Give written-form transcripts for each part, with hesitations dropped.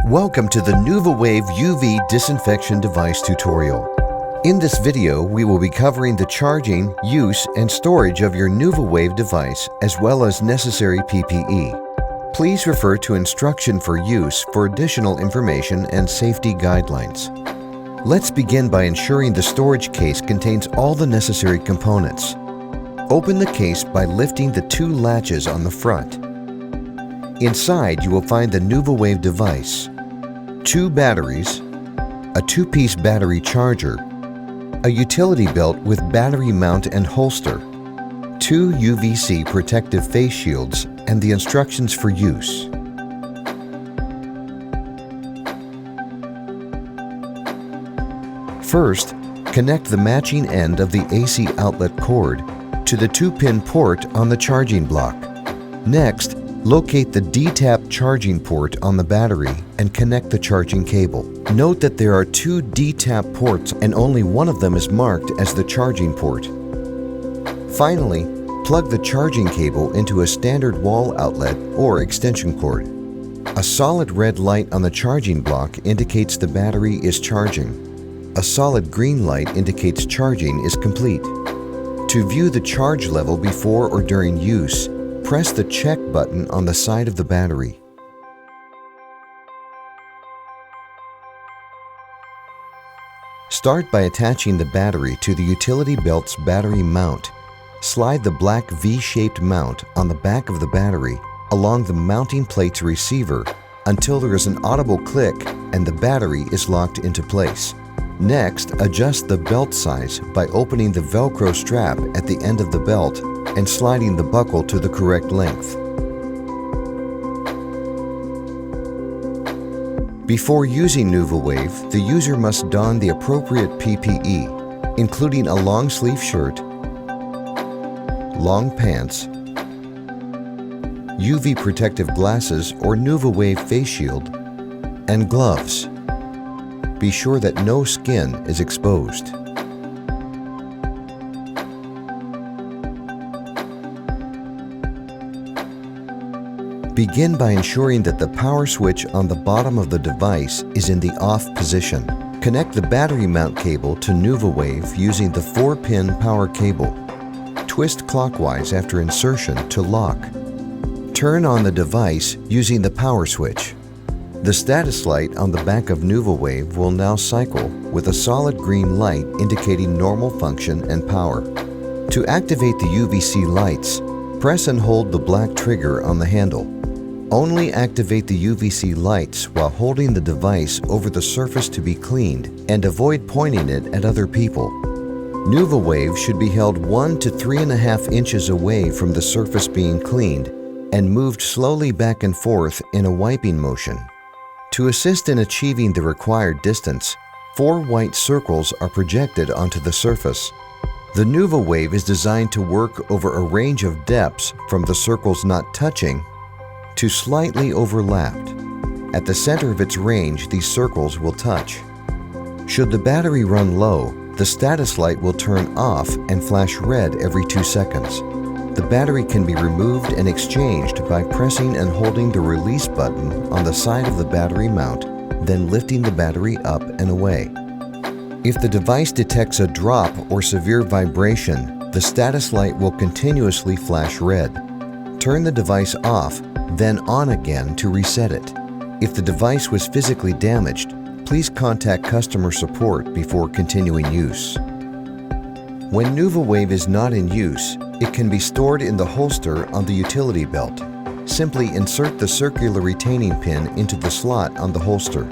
Welcome to the NuvaWave UV disinfection device tutorial. In this video, we will be covering the charging, use, and storage of your NuvaWave device as well as necessary PPE. Please refer to instruction for use for additional information and safety guidelines. Let's begin by ensuring the storage case contains all the necessary components. Open the case by lifting the two latches on the front. Inside, you will find the NuvaWave device, 2 batteries, a 2-piece battery charger, a utility belt with battery mount and holster, 2 UVC protective face shields, and the instructions for use. First, connect the matching end of the AC outlet cord to the 2-pin port on the charging block. Next, locate the D-tap charging port on the battery and connect the charging cable. Note that there are 2 D-tap ports and only one of them is marked as the charging port. Finally, plug the charging cable into a standard wall outlet or extension cord. A solid red light on the charging block indicates the battery is charging. A solid green light indicates charging is complete. To view the charge level before or during use, press the check button on the side of the battery. Start by attaching the battery to the utility belt's battery mount. Slide the black V-shaped mount on the back of the battery along the mounting plate's receiver until there is an audible click and the battery is locked into place. Next, adjust the belt size by opening the Velcro strap at the end of the belt and sliding the buckle to the correct length. Before using NuvaWave, the user must don the appropriate PPE, including a long sleeve shirt, long pants, UV protective glasses or NuvaWave face shield, and gloves. Be sure that no skin is exposed. Begin by ensuring that the power switch on the bottom of the device is in the off position. Connect the battery mount cable to NuvaWave using the 4-pin power cable. Twist clockwise after insertion to lock. Turn on the device using the power switch. The status light on the back of NuvaWave will now cycle with a solid green light indicating normal function and power. To activate the UVC lights, press and hold the black trigger on the handle. Only activate the UVC lights while holding the device over the surface to be cleaned and avoid pointing it at other people. NuvaWave should be held 1 to 3.5 inches away from the surface being cleaned and moved slowly back and forth in a wiping motion. To assist in achieving the required distance, 4 white circles are projected onto the surface. The NuvaWave is designed to work over a range of depths from the circles not touching to slightly overlapped. At the center of its range, these circles will touch. Should the battery run low, the status light will turn off and flash red every 2 seconds. The battery can be removed and exchanged by pressing and holding the release button on the side of the battery mount, then lifting the battery up and away. If the device detects a drop or severe vibration, the status light will continuously flash red. Turn the device off, then on again to reset it. If the device was physically damaged, please contact customer support before continuing use. When NuvaWave is not in use, it can be stored in the holster on the utility belt. Simply insert the circular retaining pin into the slot on the holster.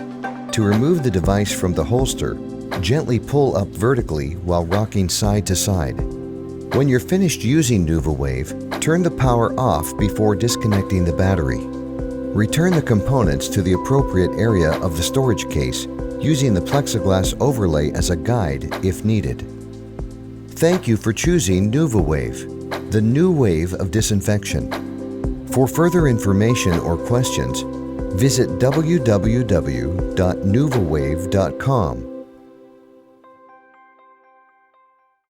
To remove the device from the holster, gently pull up vertically while rocking side to side. When you're finished using NuvaWave, turn the power off before disconnecting the battery. Return the components to the appropriate area of the storage case using the plexiglass overlay as a guide if needed. Thank you for choosing NuvaWave, the new wave of disinfection. For further information or questions, visit www.nuvawave.com